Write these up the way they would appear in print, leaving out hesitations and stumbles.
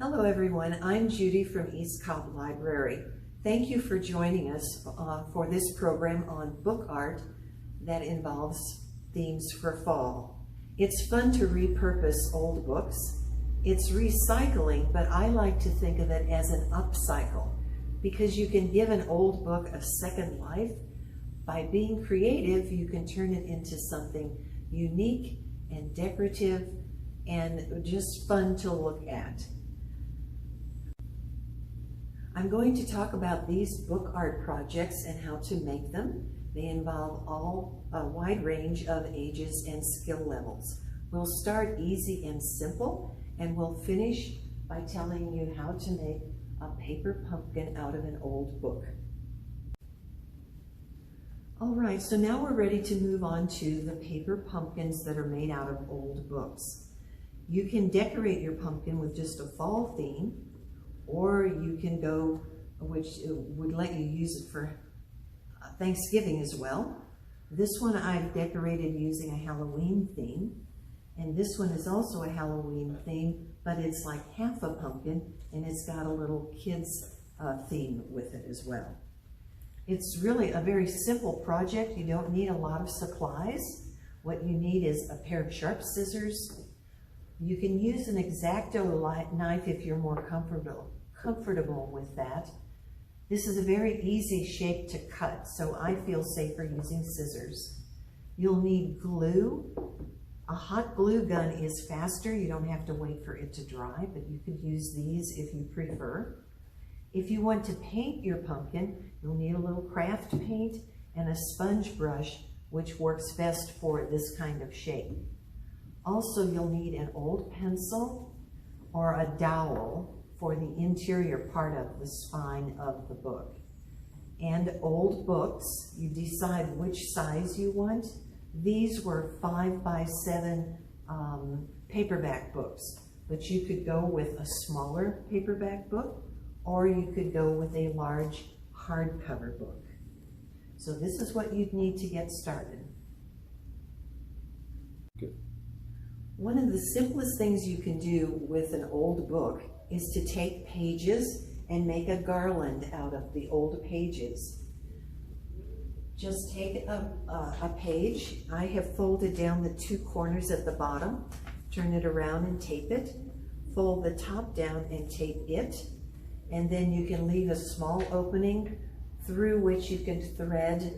Hello everyone, I'm Judy from East Cobb Library. Thank you for joining us for this program on book art that involves themes for fall. It's fun to repurpose old books. It's recycling, but I like to think of it as an upcycle because you can give an old book a second life. By being creative, you can turn it into something unique and decorative and just fun to look at. I'm going to talk about these book art projects and how to make them. They involve a wide range of ages and skill levels. We'll start easy and simple, and we'll finish by telling you how to make a paper pumpkin out of an old book. All right, so now we're ready to move on to the paper pumpkins that are made out of old books. You can decorate your pumpkin with just a fall theme, or you can go, which would let you use it for Thanksgiving as well. This one I've decorated using a Halloween theme, and this one is also a Halloween theme, but it's like half a pumpkin, and it's got a little kids theme with it as well. It's really a very simple project. You don't need a lot of supplies. What you need is a pair of sharp scissors. You can use an X-Acto knife if you're more comfortable with that. This is a very easy shape to cut, so I feel safer using scissors. You'll need glue. A hot glue gun is faster. You don't have to wait for it to dry, but you could use these if you prefer. If you want to paint your pumpkin, you'll need a little craft paint and a sponge brush, which works best for this kind of shape. Also, you'll need an old pencil or a dowel for the interior part of the spine of the book. And old books, you decide which size you want. These were 5x7 paperback books, but you could go with a smaller paperback book, or you could go with a large hardcover book. So this is what you'd need to get started. Good. One of the simplest things you can do with an old book is to take pages and make a garland out of the old pages. Just take a page. I have folded down the two corners at the bottom, turn it around and tape it, fold the top down and tape it, and then you can leave a small opening through which you can thread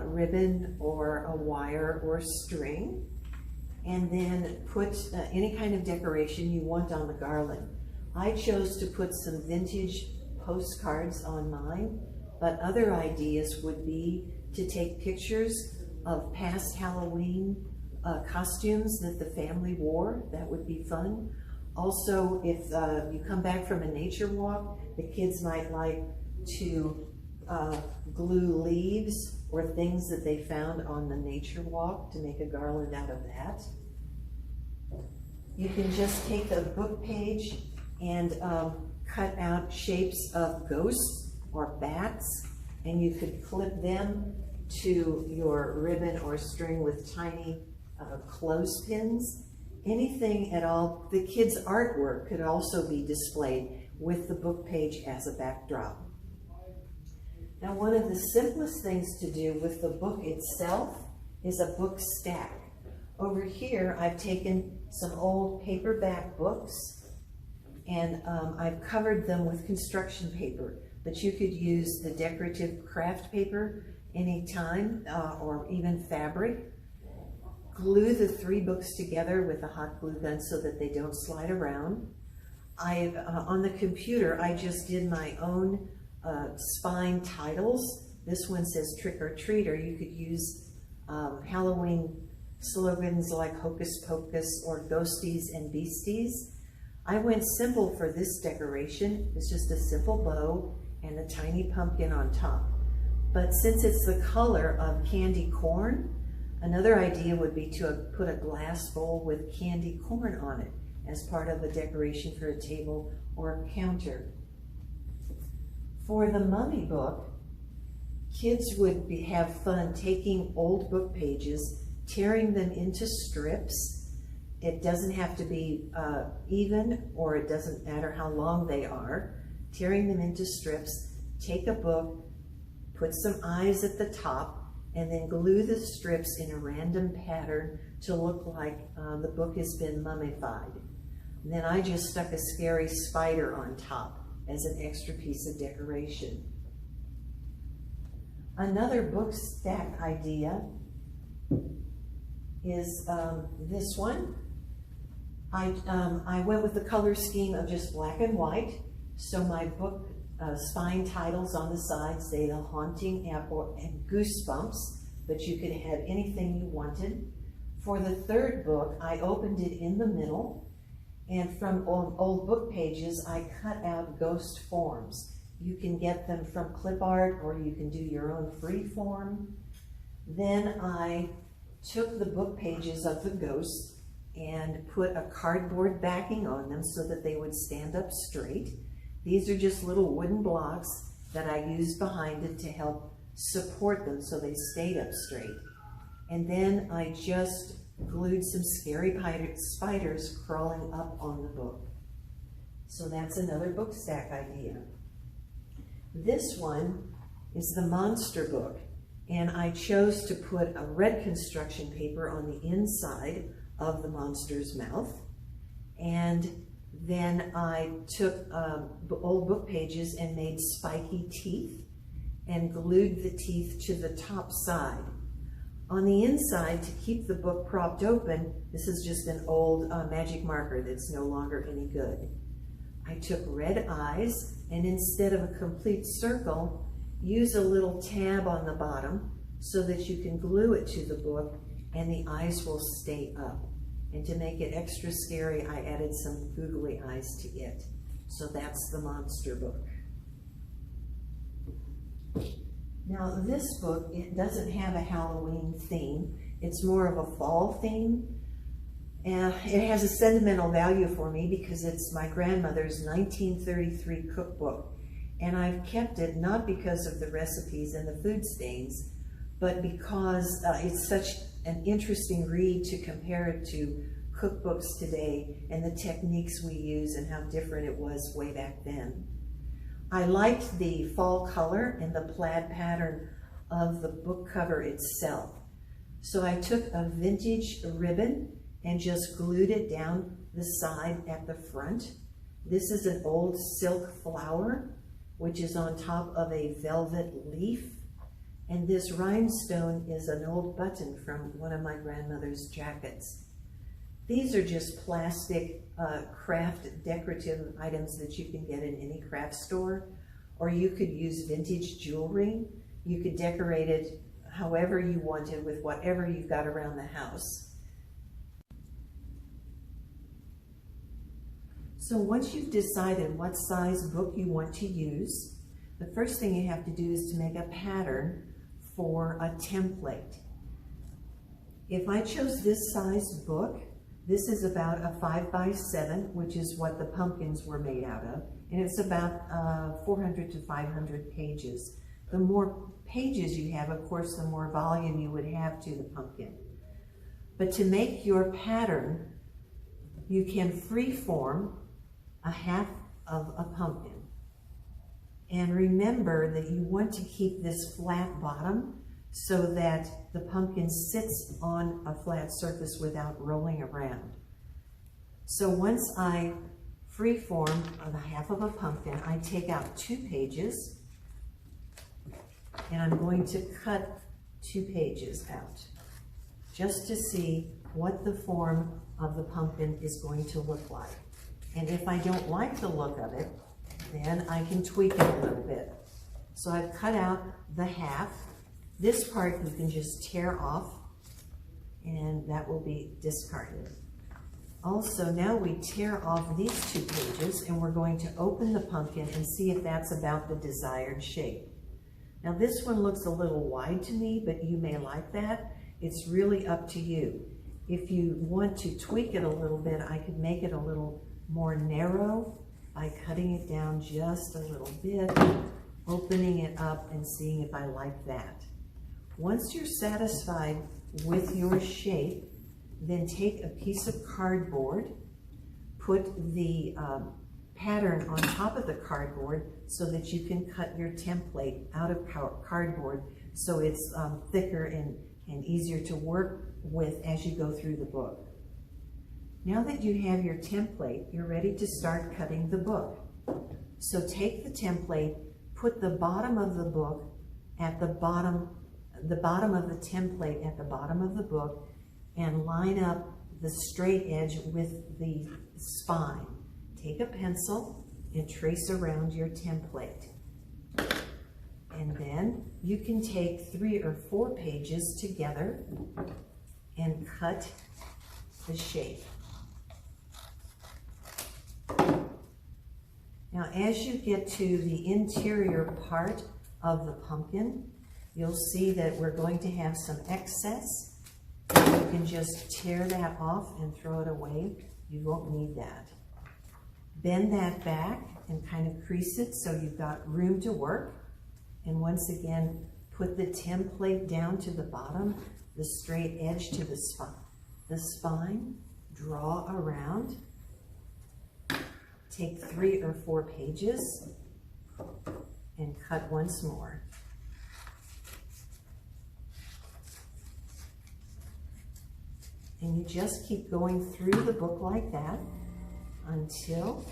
ribbon or a wire or string, and then put any kind of decoration you want on the garland. I chose to put some vintage postcards on mine, but other ideas would be to take pictures of past Halloween costumes that the family wore. That would be fun. Also, if you come back from a nature walk, the kids might like to glue leaves or things that they found on the nature walk to make a garland out of that. You can just take a book page and cut out shapes of ghosts or bats, and you could clip them to your ribbon or string with tiny clothespins. Anything at all. The kids' artwork could also be displayed with the book page as a backdrop. Now, one of the simplest things to do with the book itself is a book stack. Over here, I've taken some old paperback books and I've covered them with construction paper, but you could use the decorative craft paper anytime or even fabric. Glue the three books together with a hot glue gun so that they don't slide around. On the computer, I just did my own spine titles. This one says Trick or Treater. You could use Halloween slogans like Hocus Pocus or Ghosties and Beasties. I went simple for this decoration. It's just a simple bow and a tiny pumpkin on top. But since it's the color of candy corn, another idea would be to put a glass bowl with candy corn on it as part of a decoration for a table or a counter. For the mummy book, kids would have fun taking old book pages, tearing them into strips, It doesn't have to be even, or it doesn't matter how long they are. Tearing them into strips, take a book, put some eyes at the top, and then glue the strips in a random pattern to look like the book has been mummified. And then I just stuck a scary spider on top as an extra piece of decoration. Another book stack idea is this one. I went with the color scheme of just black and white, so my book spine titles on the side say The Haunting Apple and Goosebumps, but you could have anything you wanted. For the third book, I opened it in the middle, and from old book pages, I cut out ghost forms. You can get them from clip art, or you can do your own free form. Then I took the book pages of the ghosts and put a cardboard backing on them so that they would stand up straight. These are just little wooden blocks that I used behind it to help support them so they stayed up straight. And then I just glued some scary spiders crawling up on the book. So that's another book stack idea. This one is the monster book, and I chose to put a red construction paper on the inside of the monster's mouth, and then I took old book pages and made spiky teeth and glued the teeth to the top side. On the inside, to keep the book propped open, this is just an old magic marker that's no longer any good. I took red eyes, and instead of a complete circle, use a little tab on the bottom so that you can glue it to the book and the eyes will stay up. And to make it extra scary, I added some googly eyes to it. So that's the monster book. Now this book, it doesn't have a Halloween theme. It's more of a fall theme. And it has a sentimental value for me because it's my grandmother's 1933 cookbook. And I've kept it not because of the recipes and the food stains, but because it's such an interesting read to compare it to cookbooks today and the techniques we use and how different it was way back then. I liked the fall color and the plaid pattern of the book cover itself. So I took a vintage ribbon and just glued it down the side at the front. This is an old silk flower, which is on top of a velvet leaf. And this rhinestone is an old button from one of my grandmother's jackets. These are just plastic craft decorative items that you can get in any craft store, or you could use vintage jewelry. You could decorate it however you wanted with whatever you've got around the house. So once you've decided what size book you want to use, the first thing you have to do is to make a pattern for a template. If I chose this size book, this is about a 5x7, which is what the pumpkins were made out of, and it's about 400 to 500 pages. The more pages you have, of course, the more volume you would have to the pumpkin. But to make your pattern, you can freeform a half of a pumpkin. And remember that you want to keep this flat bottom so that the pumpkin sits on a flat surface without rolling around. So once I freeform the half of a pumpkin, I take out 2 pages, and I'm going to cut 2 pages out just to see what the form of the pumpkin is going to look like. And if I don't like the look of it, then I can tweak it a little bit. So I've cut out the half. This part you can just tear off, and that will be discarded. Also, now we tear off these 2 pages, and we're going to open the pumpkin and see if that's about the desired shape. Now this one looks a little wide to me, but you may like that. It's really up to you. If you want to tweak it a little bit, I could make it a little more narrow by cutting it down just a little bit, opening it up and seeing if I like that. Once you're satisfied with your shape, Then take a piece of cardboard, put the pattern on top of the cardboard so that you can cut your template out of cardboard so it's thicker and easier to work with as you go through the book. Now that you have your template, you're ready to start cutting the book. So take the template, put the bottom of the book at the bottom of the template at the bottom of the book, and line up the straight edge with the spine. Take a pencil and trace around your template. And then you can take 3 or 4 pages together and cut the shape. Now, as you get to the interior part of the pumpkin, you'll see that we're going to have some excess. You can just tear that off and throw it away. You won't need that. Bend that back and kind of crease it so you've got room to work. And once again, put the template down to the bottom, the straight edge to the spine, draw around. Take 3 or 4 pages and cut once more. And you just keep going through the book like that until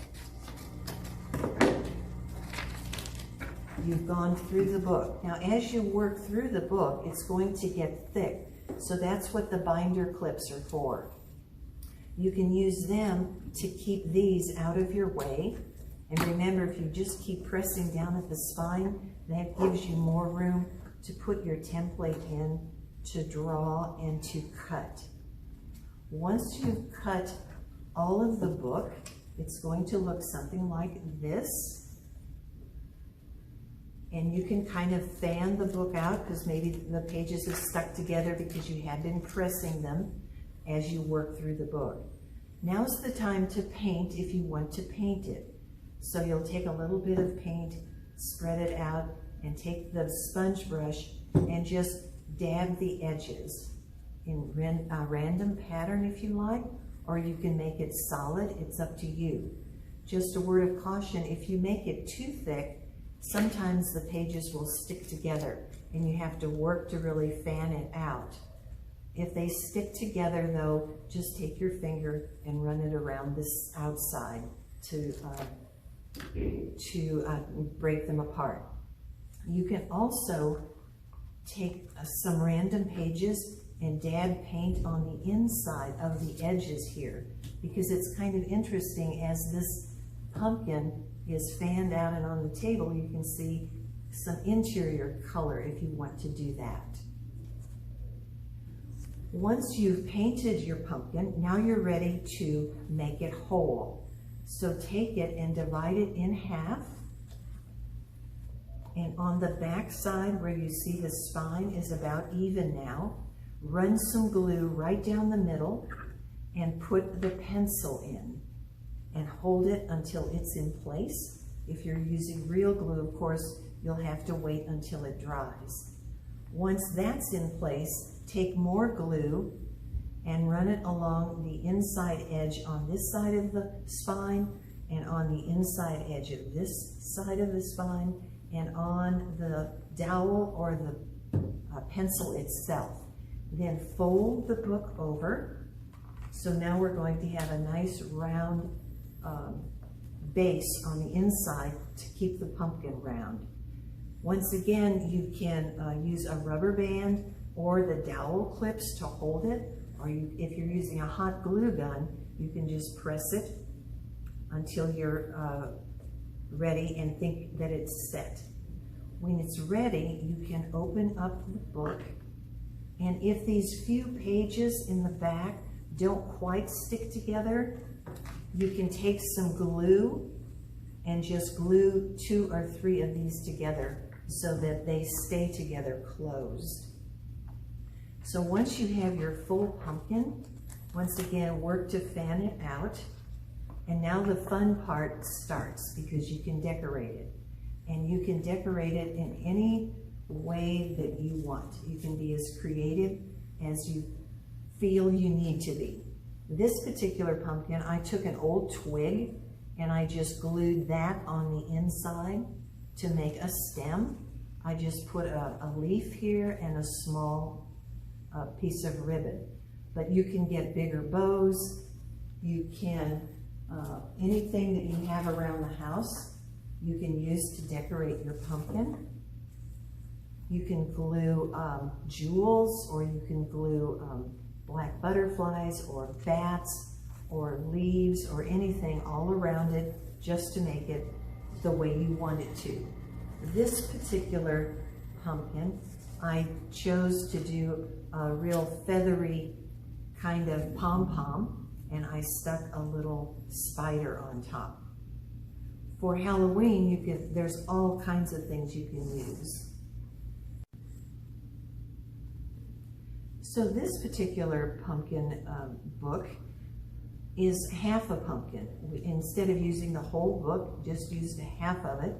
you've gone through the book. Now, as you work through the book, it's going to get thick. So that's what the binder clips are for. You can use them to keep these out of your way. And remember, if you just keep pressing down at the spine, that gives you more room to put your template in, to draw, and to cut. Once you've cut all of the book, it's going to look something like this. And you can kind of fan the book out because maybe the pages have stuck together because you have been pressing them as you work through the book. Now's the time to paint if you want to paint it. So you'll take a little bit of paint, spread it out, and take the sponge brush and just dab the edges in a random pattern if you like, or you can make it solid. It's up to you. Just a word of caution, if you make it too thick, sometimes the pages will stick together and you have to work to really fan it out. If they stick together though, just take your finger and run it around this outside to break them apart. You can also take some random pages and dab paint on the inside of the edges here, because it's kind of interesting as this pumpkin is fanned out and on the table, you can see some interior color if you want to do that. Once you've painted your pumpkin, now you're ready to make it whole. So take it and divide it in half. And on the back side where you see the spine is about even now, run some glue right down the middle and put the pencil in and hold it until it's in place. If you're using real glue, of course, you'll have to wait until it dries. Once that's in place, take more glue and run it along the inside edge on this side of the spine and on the inside edge of this side of the spine and on the dowel or the pencil itself. Then fold the book over. So now we're going to have a nice round base on the inside to keep the pumpkin round. Once again, you can use a rubber band or the dowel clips to hold it, or if you're using a hot glue gun, you can just press it until you're ready and think that it's set. When it's ready, you can open up the book, and if these few pages in the back don't quite stick together, you can take some glue and just glue 2 or 3 of these together so that they stay together closed. So once you have your full pumpkin, once again, work to fan it out. And now the fun part starts because you can decorate it. And you can decorate it in any way that you want. You can be as creative as you feel you need to be. This particular pumpkin, I took an old twig and I just glued that on the inside to make a stem. I just put a leaf here and a small piece of ribbon. But you can get bigger bows. You can, anything that you have around the house, you can use to decorate your pumpkin. You can glue jewels, or you can glue black butterflies or bats or leaves or anything all around it just to make it the way you want it to. This particular pumpkin, I chose to do a real feathery kind of pom-pom, and I stuck a little spider on top. For Halloween, there's all kinds of things you can use. So this particular pumpkin book is half a pumpkin. Instead of using the whole book, just used a half of it.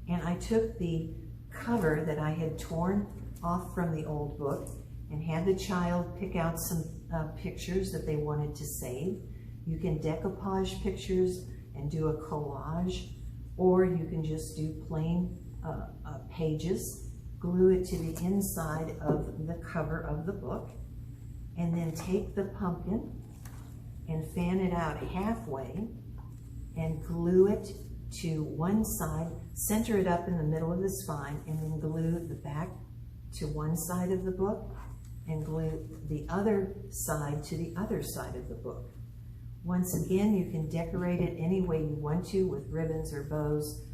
And I took the cover that I had torn off from the old book and had the child pick out some pictures that they wanted to save. You can decoupage pictures and do a collage, or you can just do plain pages, glue it to the inside of the cover of the book, and then take the pumpkin and fan it out halfway and glue it to one side, center it up in the middle of the spine, and then glue the back to one side of the book and glue the other side to the other side of the book. Once again, you can decorate it any way you want to with ribbons or bows.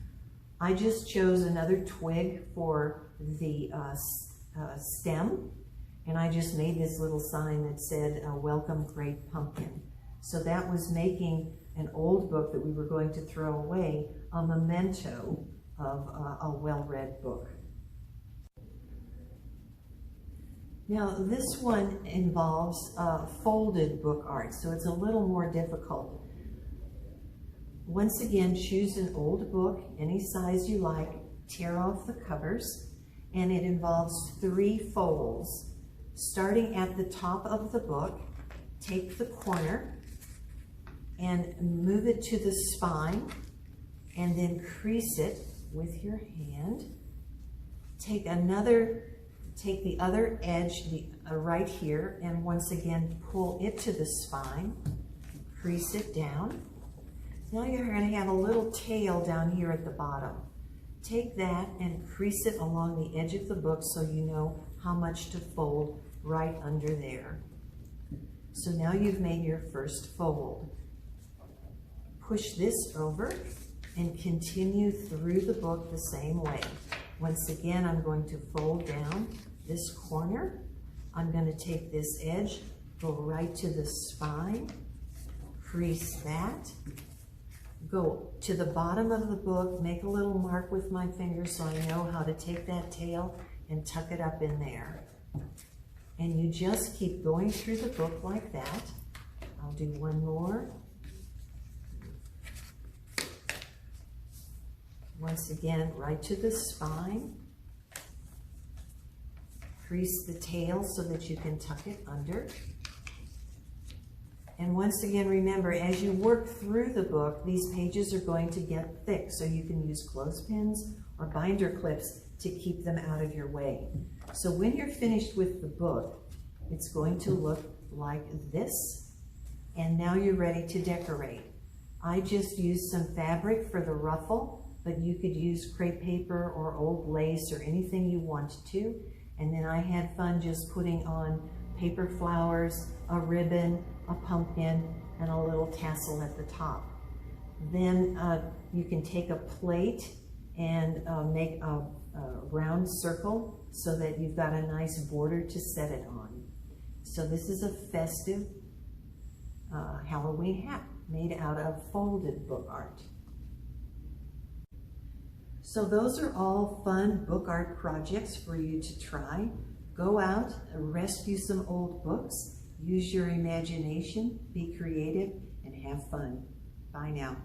I just chose another twig for the stem, and I just made this little sign that said, "Welcome, Great Pumpkin." So that was making an old book that we were going to throw away a memento of a well-read book. Now this one involves folded book art, so it's a little more difficult. Once again, choose an old book, any size you like, tear off the covers, and it involves 3 folds. Starting at the top of the book, take the corner and move it to the spine, and then crease it with your hand. Take the other edge right here, and once again pull it to the spine, crease it down. Now you're going to have a little tail down here at the bottom. Take that and crease it along the edge of the book so you know how much to fold right under there. So now you've made your first fold. Push this over and continue through the book the same way. Once again, I'm going to fold down this corner. I'm going to take this edge, go right to the spine, crease that, go to the bottom of the book, make a little mark with my finger so I know how to take that tail and tuck it up in there. And you just keep going through the book like that. I'll do one more. Once again, right to the spine. Crease the tail so that you can tuck it under. And once again, remember, as you work through the book, these pages are going to get thick, so you can use clothespins or binder clips to keep them out of your way. So when you're finished with the book, it's going to look like this. And now you're ready to decorate. I just used some fabric for the ruffle, but you could use crepe paper or old lace or anything you want to. And then I had fun just putting on paper flowers, a ribbon, a pumpkin, and a little tassel at the top. Then you can take a plate and make a round circle so that you've got a nice border to set it on. So this is a festive Halloween hat made out of folded book art. So those are all fun book art projects for you to try. Go out, rescue some old books, use your imagination, be creative, and have fun. Bye now.